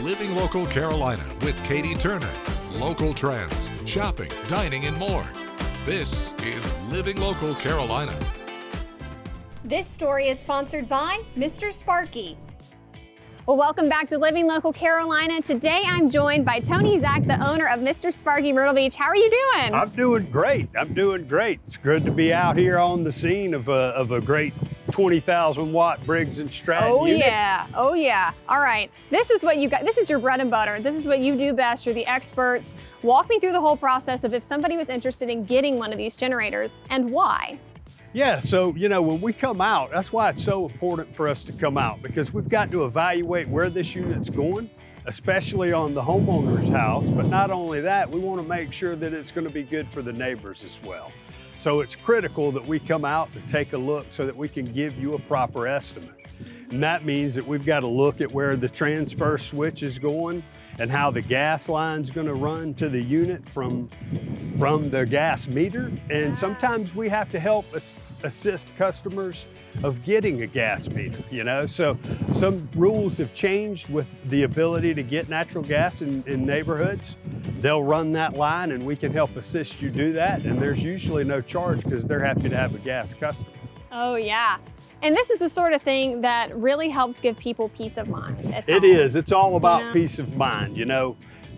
Living Local Carolina with Katie Turner. Local trends, shopping, dining, and more. This is Living Local Carolina. This story is sponsored by Mr. Sparky. Well, welcome back to Living Local Carolina. Today I'm joined by Tony Zach, the owner of Mr. Sparky Myrtle Beach. How are you doing? I'm doing great. It's good to be out here on the scene of a great 20,000 watt Briggs & Stratton unit. Oh yeah. All right. This is what you got. This is your bread and butter. This is what you do best. You're the experts. Walk me through the whole process of if somebody was interested in getting one of these generators and why. Yeah, so when we come out, that's why it's so important for us to come out, because we've got to evaluate where this unit's going, especially on the homeowner's house. But not only that, we want to make sure that it's going to be good for the neighbors as well. So it's critical that we come out to take a look so that we can give you a proper estimate. And that means that we've got to look at where the transfer switch is going and how the gas line's going to run to the unit from the gas meter. And sometimes we have to help assist customers of getting a gas meter, So some rules have changed with the ability to get natural gas in neighborhoods. They'll run that line and we can help assist you do that. And there's usually no charge because they're happy to have a gas customer. Oh yeah. And this is the sort of thing that really helps give people peace of mind at home. It is. It's all about peace of mind.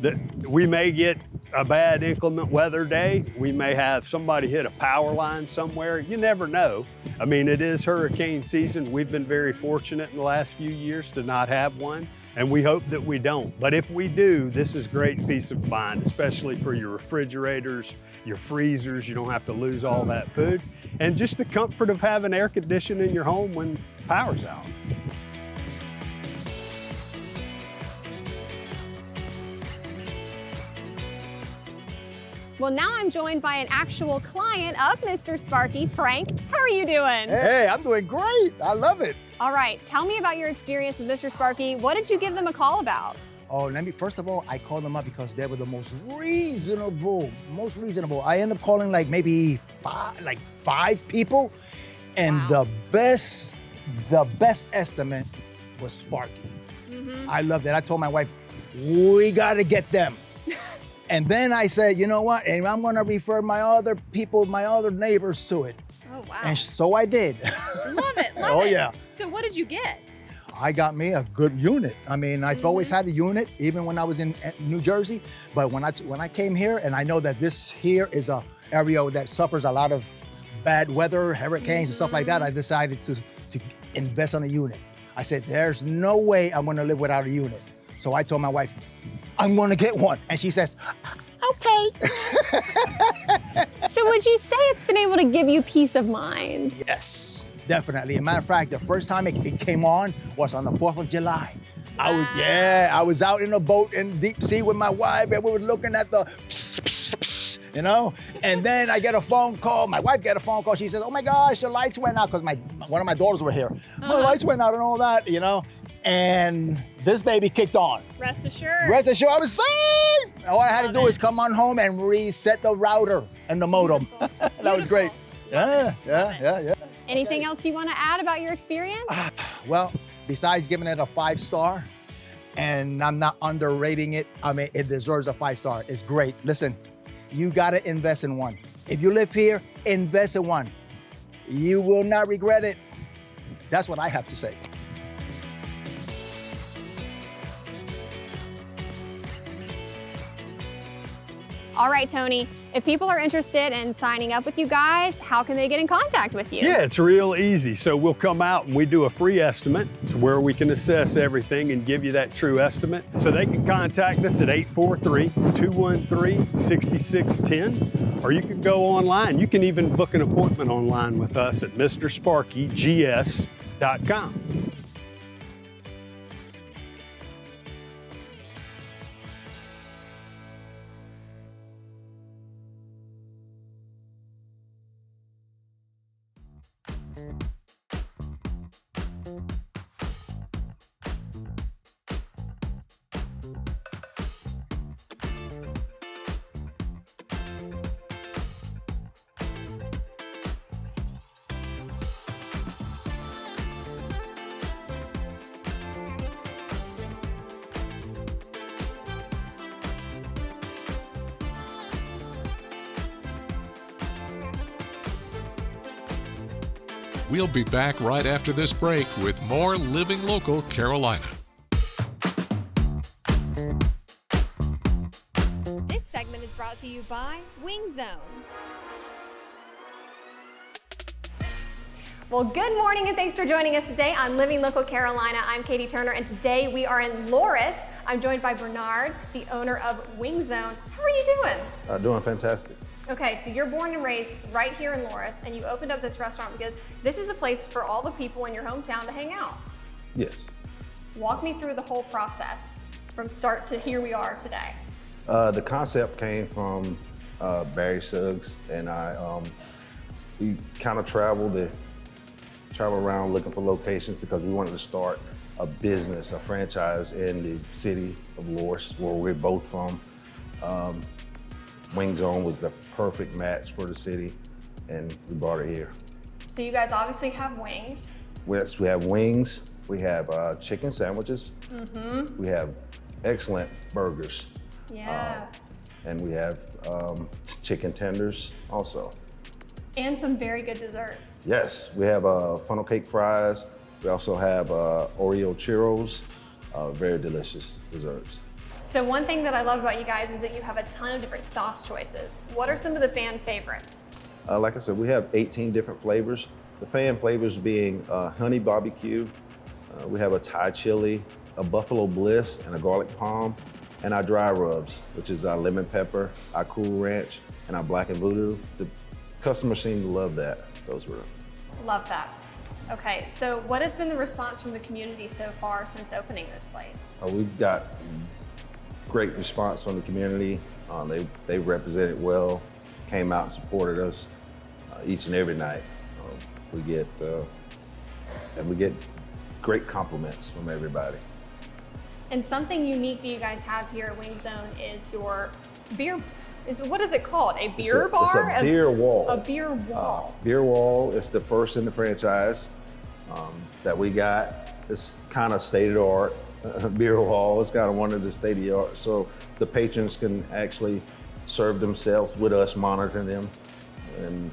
That we may get a bad inclement weather day. We may have somebody hit a power line somewhere. You never know. I mean, it is hurricane season. We've been very fortunate in the last few years to not have one, and we hope that we don't. But if we do, this is great peace of mind, especially for your refrigerators, your freezers. You don't have to lose all that food. And just the comfort of having air conditioning in your home when power's out. Well, now I'm joined by an actual client of Mr. Sparky, Frank. How are you doing? Hey, I'm doing great. I love it. All right, tell me about your experience with Mr. Sparky. What did you give them a call about? Oh, first of all, I called them up because they were the most reasonable. I ended up calling maybe five people, and wow. the best estimate was Sparky. Mm-hmm. I loved it. I told my wife, we gotta get them. And then I said, you know what? And I'm gonna refer my other neighbors to it. Oh, wow. And so I did. Love it, love Oh, it. yeah. So what did you get? I got me a good unit. I mean, I've always had a unit, even when I was in New Jersey. But when I came here, and I know that this here is a area that suffers a lot of bad weather, hurricanes and stuff like that, I decided to invest on a unit. I said, there's no way I'm gonna live without a unit. So I told my wife, I'm gonna get one. And she says, okay. So would you say it's been able to give you peace of mind? Yes, definitely. As a matter of fact, the first time it came on was on the 4th of July. I was out in a boat in deep sea with my wife, and we were looking at the and then I get a phone call. My wife get a phone call. She says, oh my gosh, the lights went out, because one of my daughters were here. My lights went out and all that, and this baby kicked on. Rest assured. Rest assured, I was safe. All I had to do is come on home and reset the router and the modem. That was great. Yeah. Anything else you want to add about your experience? Well, besides giving it a 5-star, and I'm not underrating it, I mean, it deserves a 5-star. It's great. Listen, you gotta invest in one. If you live here, invest in one. You will not regret it. That's what I have to say. All right, Tony, if people are interested in signing up with you guys, how can they get in contact with you? Yeah, it's real easy. So we'll come out and we do a free estimate. It's where we can assess everything and give you that true estimate. So they can contact us at 843-213-6610, or you can go online. You can even book an appointment online with us at MrSparkyGS.com. We'll be back right after this break with more Living Local Carolina. This segment is brought to you by Wing Zone. Well, good morning and thanks for joining us today on Living Local Carolina. I'm Katie Turner and today we are in Loris. I'm joined by Bernard, the owner of Wing Zone. How are you doing? Doing fantastic. Okay, so you're born and raised right here in Loris and you opened up this restaurant because this is a place for all the people in your hometown to hang out. Yes. Walk me through the whole process from start to here we are today. The concept came from Barry Suggs and we kind of traveled around looking for locations because we wanted to start a business, a franchise in the city of Loris, where we're both from. Wing Zone was the perfect match for the city, and we brought it here. So you guys obviously have wings. Yes, we have wings, we have chicken sandwiches, we have excellent burgers, Yeah. and we have chicken tenders also. And some very good desserts. Yes, we have funnel cake fries. We also have Oreo churros, very delicious desserts. So one thing that I love about you guys is that you have a ton of different sauce choices. What are some of the fan favorites? Like I said, we have 18 different flavors. The fan flavors being honey barbecue, we have a Thai chili, a buffalo bliss, and a garlic palm, and our dry rubs, which is our lemon pepper, our cool ranch, and our black and voodoo. The customers seem to love that. Those were. Love that. Okay, so what has been the response from the community so far since opening this place? We've got great response from the community. They represented well, came out and supported us each and every night. We get great compliments from everybody. And something unique that you guys have here at Wing Zone is your beer. What is it called? A beer bar? It's a beer wall. A beer wall. Beer wall is the first in the franchise that we got. It's kind of state-of-the-art beer wall. It's kind of one of the state-of-the-art. So the patrons can actually serve themselves with us monitoring them. And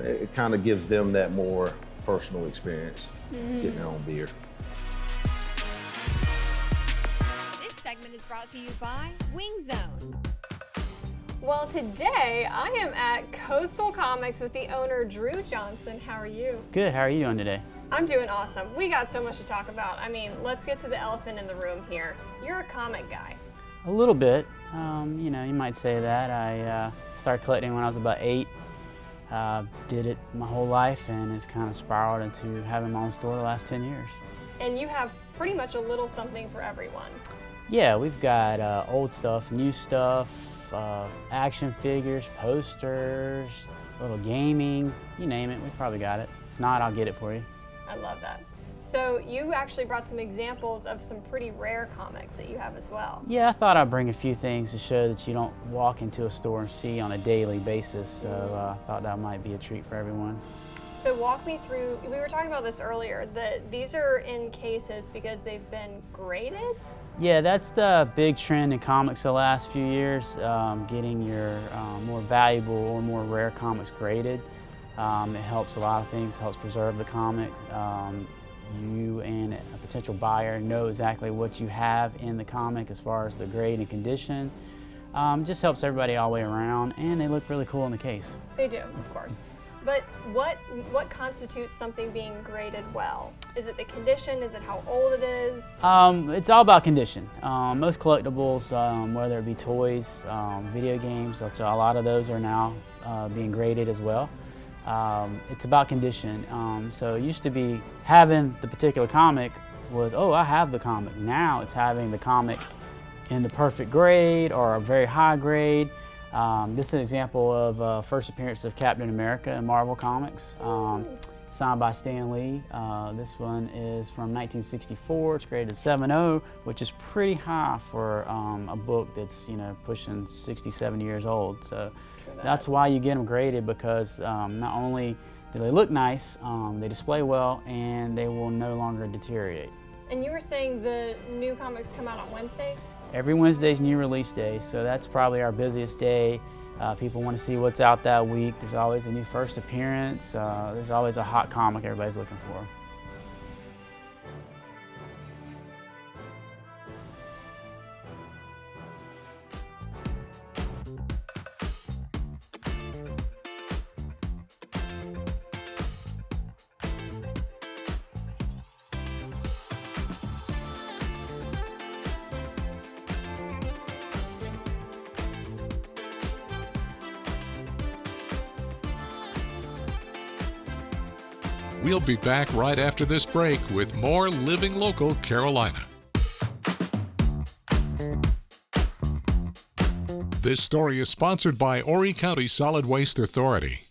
it kind of gives them that more personal experience, getting their own beer. This segment is brought to you by Wing Zone. Well, today I am at Coastal Comics with the owner, Drew Johnson. How are you? Good, how are you doing today? I'm doing awesome. We got so much to talk about. I mean, let's get to the elephant in the room here. You're a comic guy. A little bit, you know, you might say that. I started collecting when I was about 8. Did it my whole life and it's kind of spiraled into having my own store the last 10 years. And you have pretty much a little something for everyone. Yeah, we've got old stuff, new stuff, action figures, posters, little gaming, you name it, we probably got it. If not, I'll get it for you. I love that. So you actually brought some examples of some pretty rare comics that you have as well. Yeah, I thought I'd bring a few things to show that you don't walk into a store and see on a daily basis, so I thought that might be a treat for everyone. So walk me through, we were talking about this earlier, that these are in cases because they've been graded? Yeah, that's the big trend in comics the last few years, getting your more valuable or more rare comics graded. It helps a lot of things, it helps preserve the comics. You and a potential buyer know exactly what you have in the comic as far as the grade and condition. Just helps everybody all the way around, and they look really cool in the case. They do, of course. But what constitutes something being graded well? Is it the condition? Is it how old it is? It's all about condition. Most collectibles, whether it be toys, video games, a lot of those are now being graded as well. It's about condition. So it used to be having the particular comic was, oh, I have the comic. Now it's having the comic in the perfect grade or a very high grade. This is an example of first appearance of Captain America in Marvel Comics, signed by Stan Lee. This one is from 1964. It's graded 7.0, which is pretty high for a book that's, you know, pushing 60, 70 years old. So that's why you get them graded, because not only do they look nice, they display well, and they will no longer deteriorate. And you were saying the new comics come out on Wednesdays? Every Wednesday's new release day, so that's probably our busiest day. People want to see what's out that week. There's always a new first appearance. There's always a hot comic everybody's looking for. We'll be back right after this break with more Living Local Carolina. This story is sponsored by Horry County Solid Waste Authority.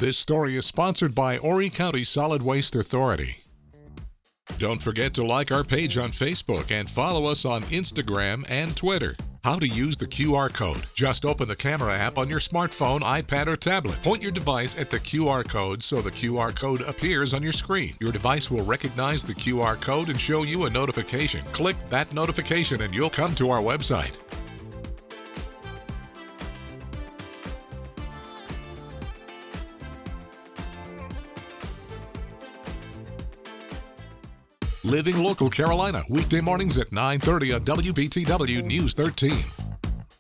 This story is sponsored by Horry County Solid Waste Authority. Don't forget to like our page on Facebook and follow us on Instagram and Twitter. How to use the QR code. Just open the camera app on your smartphone, iPad, or tablet. Point your device at the QR code so the QR code appears on your screen. Your device will recognize the QR code and show you a notification. Click that notification and you'll come to our website. Living Local Carolina, weekday mornings at 9:30 on WBTW News 13.